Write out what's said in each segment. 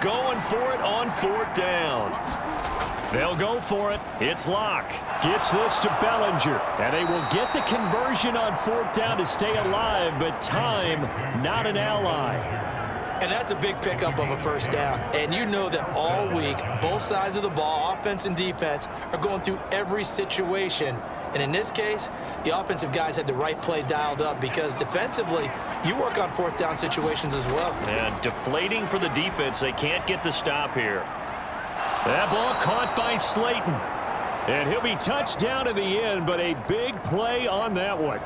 going for it on 4th down. They'll go for it. It's Locke. Gets this to Bellinger. And they will get the conversion on 4th down to stay alive, but time, not an ally. And that's a big pickup of a 1st down. And you know that all week, both sides of the ball, offense and defense, are going through every situation. And in this case, the offensive guys had the right play dialed up because defensively, you work on 4th down situations as well. And deflating for the defense. They can't get the stop here. That ball caught by Slayton. And he'll be touched down in the end, but a big play on that one.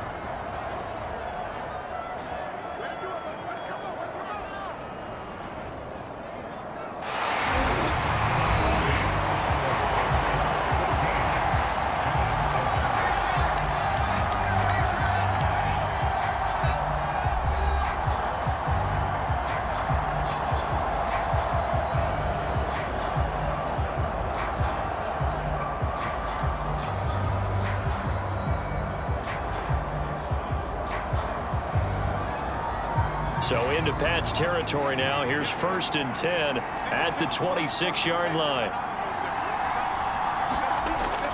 So into Pat's territory now. Here's 1st and 10 at the 26-yard line.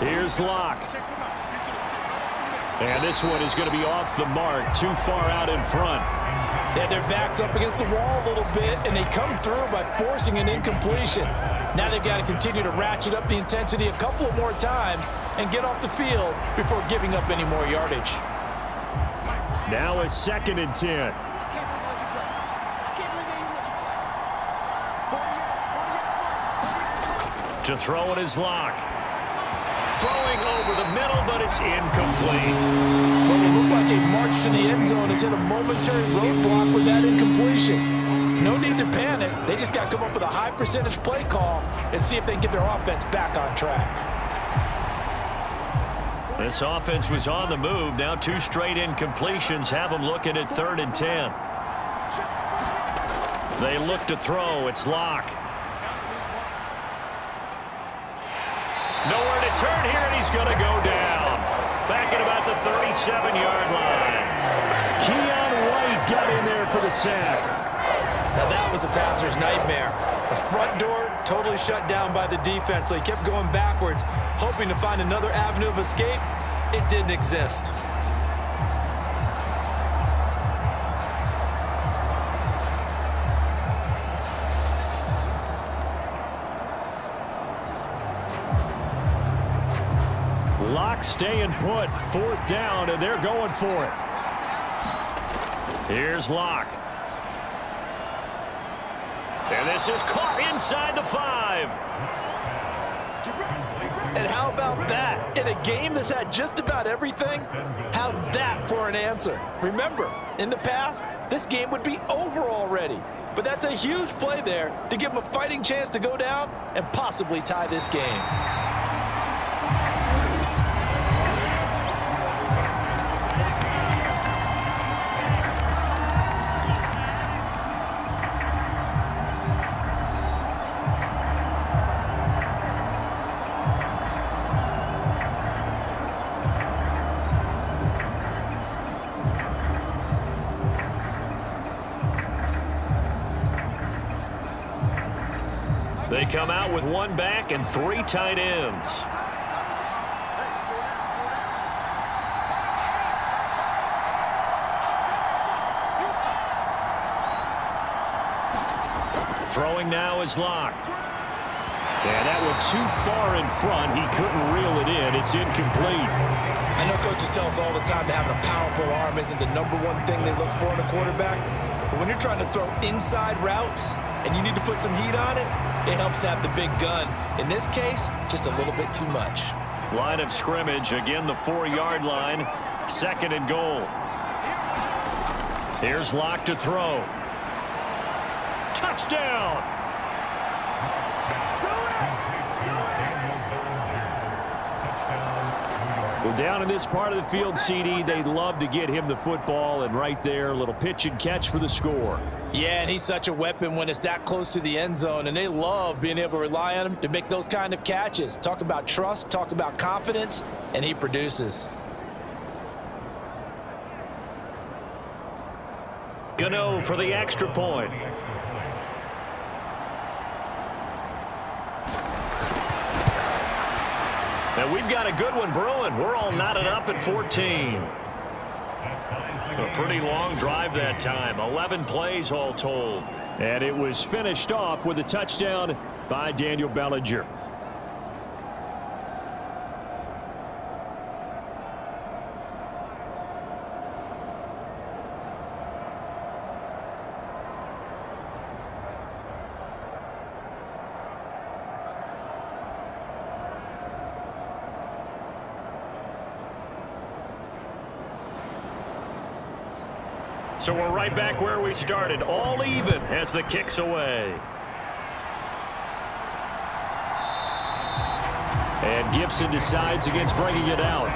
Here's Locke. And this one is going to be off the mark, too far out in front. They had their backs up against the wall a little bit, and they come through by forcing an incompletion. Now they've got to continue to ratchet up the intensity a couple of more times and get off the field before giving up any more yardage. Now a 2nd and 10. To throw it is Locke. Throwing over the middle, but it's incomplete. Well, it looked like a march to the end zone has hit a momentary roadblock with that incompletion. No need to panic. They just got to come up with a high percentage play call and see if they can get their offense back on track. This offense was on the move. Now 2 straight incompletions have them looking at 3rd and 10. They look to throw. It's Locke. Nowhere to turn here, and he's going to go down. Back at about the 37-yard line. Keon White got in there for the sack. Now that was a passer's nightmare. The front door totally shut down by the defense, so he kept going backwards, hoping to find another avenue of escape. It didn't exist. Locke staying put, 4th down, and they're going for it. Here's Locke. And this is caught inside the 5. And how about that? In a game that's had just about everything, how's that for an answer? Remember, in the past, this game would be over already. But that's a huge play there to give them a fighting chance to go down and possibly tie this game. They come out with 1 back and 3 tight ends. Throwing now is Locke. And that one too far in front. He couldn't reel it in. It's incomplete. I know coaches tell us all the time that having a powerful arm isn't the #1 thing they look for in a quarterback. But when you're trying to throw inside routes and you need to put some heat on it, it helps have the big gun. In this case, just a little bit too much. Line of scrimmage, again the 4-yard line. 2nd and goal. Here's Locke to throw. Touchdown! Well, down in this part of the field, CD, they'd love to get him the football, and right there, a little pitch and catch for the score. Yeah, and he's such a weapon when it's that close to the end zone, and they love being able to rely on him to make those kind of catches. Talk about trust, talk about confidence, and he produces. Gano for the extra point. And we've got a good one brewing. We're all knotted up at 14. A pretty long drive that time. 11 plays all told. And it was finished off with a touchdown by Daniel Bellinger. So we're right back where we started, all even as the kick's away. And Gibson decides against bringing it out.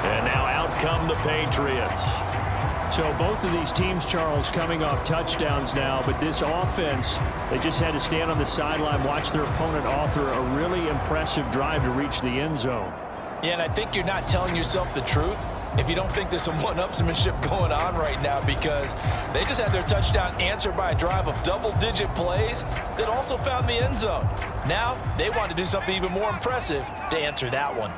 And now out come the Patriots. So both of these teams, Charles, coming off touchdowns now, but this offense, they just had to stand on the sideline, watch their opponent author a really impressive drive to reach the end zone. Yeah, and I think you're not telling yourself the truth if you don't think there's some one-upsmanship going on right now, because they just had their touchdown answered by a drive of double-digit plays that also found the end zone. Now they want to do something even more impressive to answer that one.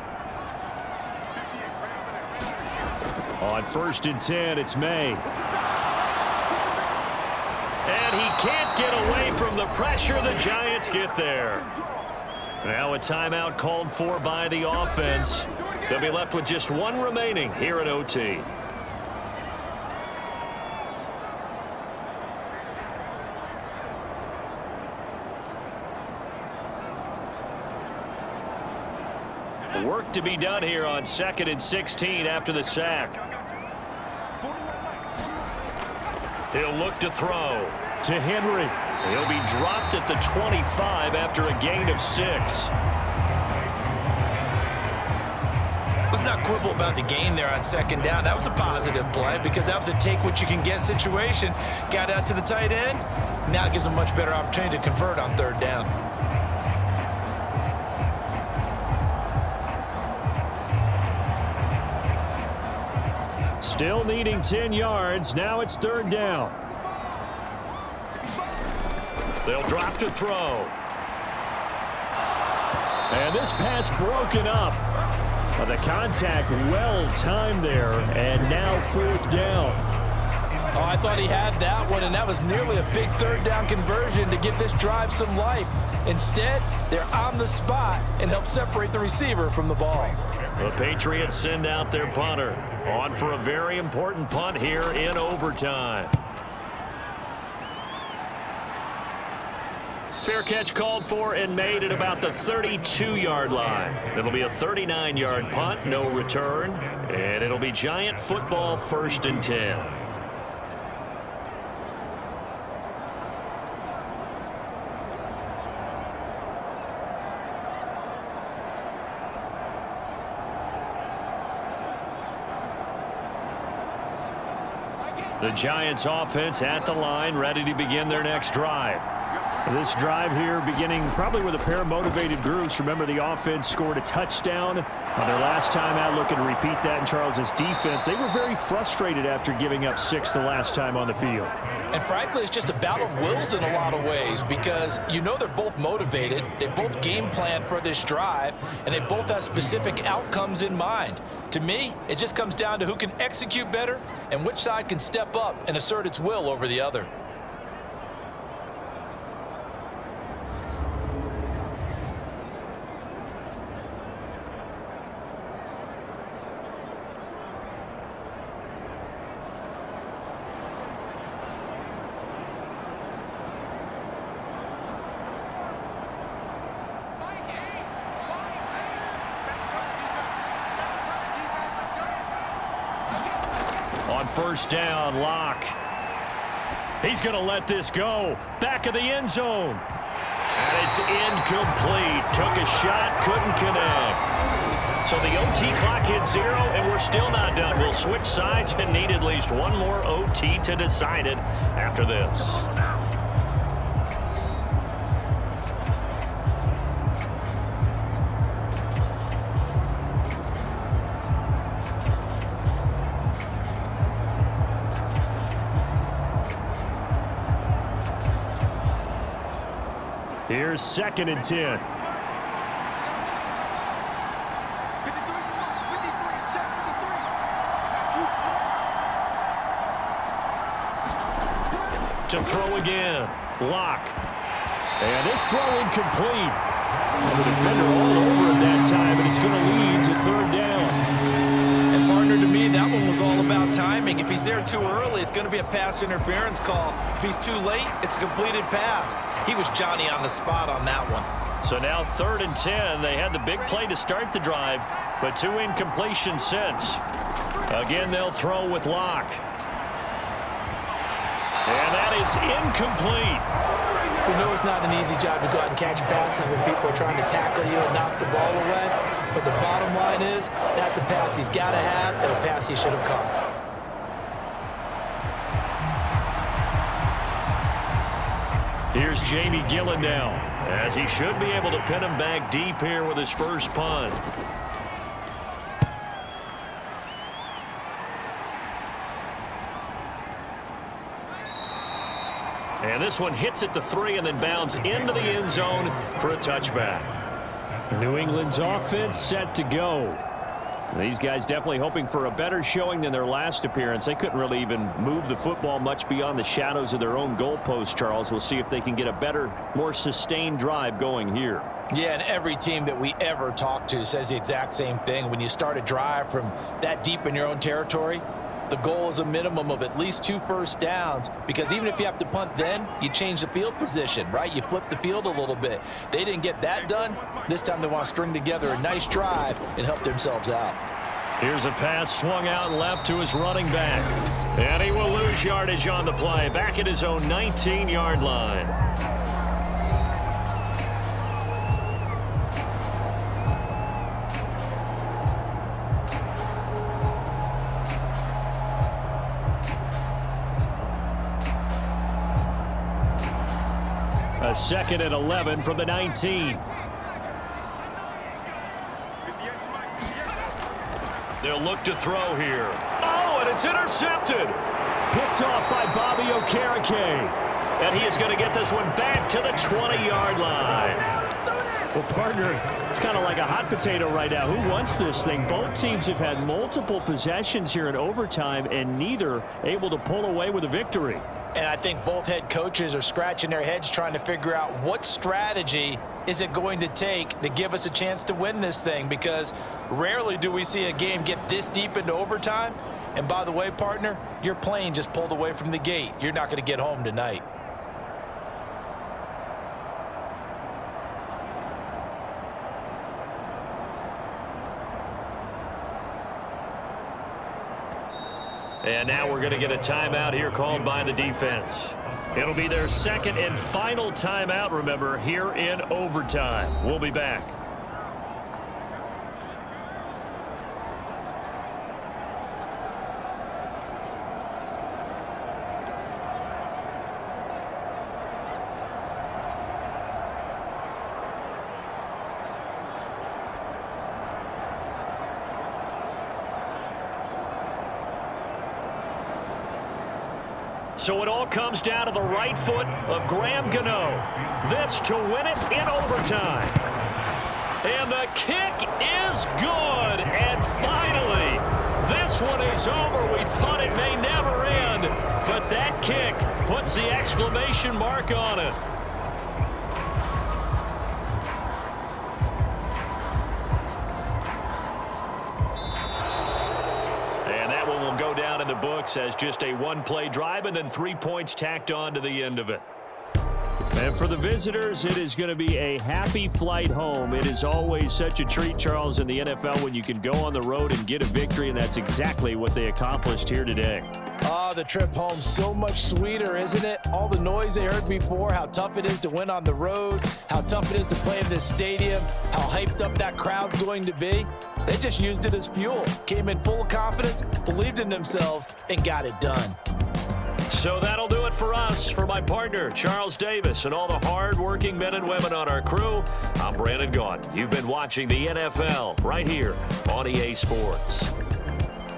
On 1st and 10, it's May. And he can't get away from the pressure. The Giants get there. Now a timeout called for by the offense. They'll be left with just one remaining here at OT. Work to be done here on 2nd and 16 after the sack. He'll look to throw to Henry. He'll be dropped at the 25 after a gain of 6. Let's not quibble about the gain there on 2nd down. That was a positive play because that was a take-what-you-can-get situation. Got out to the tight end. Now it gives them a much better opportunity to convert on 3rd down. Still needing 10 yards. Now it's 3rd down. They'll drop to throw. And this pass broken up. The contact well timed there, and now 4th down. Oh, I thought he had that one, and that was nearly a big 3rd down conversion to give this drive some life. Instead, they're on the spot and help separate the receiver from the ball. The Patriots send out their punter on for a very important punt here in overtime. Fair catch called for and made at about the 32-yard line. It'll be a 39-yard punt, no return, and it'll be Giant football 1st and 10. The Giants offense at the line, ready to begin their next drive. This drive here beginning probably with a pair of motivated groups. Remember, the offense scored a touchdown on their last time out, looking to repeat that in Charles's defense. They were very frustrated after giving up 6 the last time on the field. And frankly, it's just a battle of wills in a lot of ways because you know they're both motivated. They both game plan for this drive, and they both have specific outcomes in mind. To me, it just comes down to who can execute better and which side can step up and assert its will over the other. On 1st down, Locke. He's going to let this go. Back of the end zone. And it's incomplete. Took a shot, couldn't connect. So the OT clock hits 0, and we're still not done. We'll switch sides and need at least one more OT to decide it after this. Here's 2nd and 10. to throw again. Lock. And this throw incomplete. And the defender all over him that time, and it's going to lead to third down. And partner, to me, that one was all about timing. If he's there too early, it's going to be a pass interference call. If he's too late, it's a completed pass. He was Johnny on the spot on that one. So now 3rd and 10. They had the big play to start the drive, but 2 incompletions since. Again, they'll throw with Lock. And that is incomplete. We know it's not an easy job to go out and catch passes when people are trying to tackle you and knock the ball away. But the bottom line is, that's a pass he's got to have and a pass he should have caught. Here's Jamie Gillen now, as he should be able to pin him back deep here with his first punt. And this one hits at the 3 and then bounds into the end zone for a touchback. New England's offense set to go. These guys definitely hoping for a better showing than their last appearance. They couldn't really even move the football much beyond the shadows of their own goalpost, Charles. We'll see if they can get a better, more sustained drive going here. Yeah, and every team that we ever talk to says the exact same thing. When you start a drive from that deep in your own territory, the goal is a minimum of at least 2 first downs, because even if you have to punt then, you change the field position, right? You flip the field a little bit. They didn't get that done. This time they want to string together a nice drive and help themselves out. Here's a pass swung out left to his running back. And he will lose yardage on the play, back at his own 19-yard line. A 2nd and 11 from the 19. They'll look to throw here. Oh, and it's intercepted. Picked off by Bobby Okereke. And he is going to get this one back to the 20-yard line. Well, partner, it's kind of like a hot potato right now. Who wants this thing? Both teams have had multiple possessions here in overtime, and neither able to pull away with a victory. And I think both head coaches are scratching their heads trying to figure out what strategy is it going to take to give us a chance to win this thing, because rarely do we see a game get this deep into overtime. And by the way, partner, your plane just pulled away from the gate. You're not going to get home tonight. And now we're going to get a timeout here called by the defense. It'll be their 2nd and final timeout, remember, here in overtime. We'll be back. So it all comes down to the right foot of Graham Gano. This to win it in overtime. And the kick is good. And finally, this one is over. We thought it may never end, but that kick puts the exclamation mark on it. Down in the books as just a one-play drive and then 3 points tacked on to the end of it. And for the visitors, it is going to be a happy flight home. It is always such a treat, Charles, in the NFL when you can go on the road and get a victory, and that's exactly what they accomplished here today. Oh, the trip home so much sweeter, isn't it? All the noise they heard before, how tough it is to win on the road, how tough it is to play in this stadium, how hyped up that crowd's going to be. They just used it as fuel, came in full confidence, believed in themselves, and got it done. So that'll do it for us. For my partner, Charles Davis, and all the hard-working men and women on our crew, I'm Brandon Gaudin. You've been watching the NFL right here on EA Sports.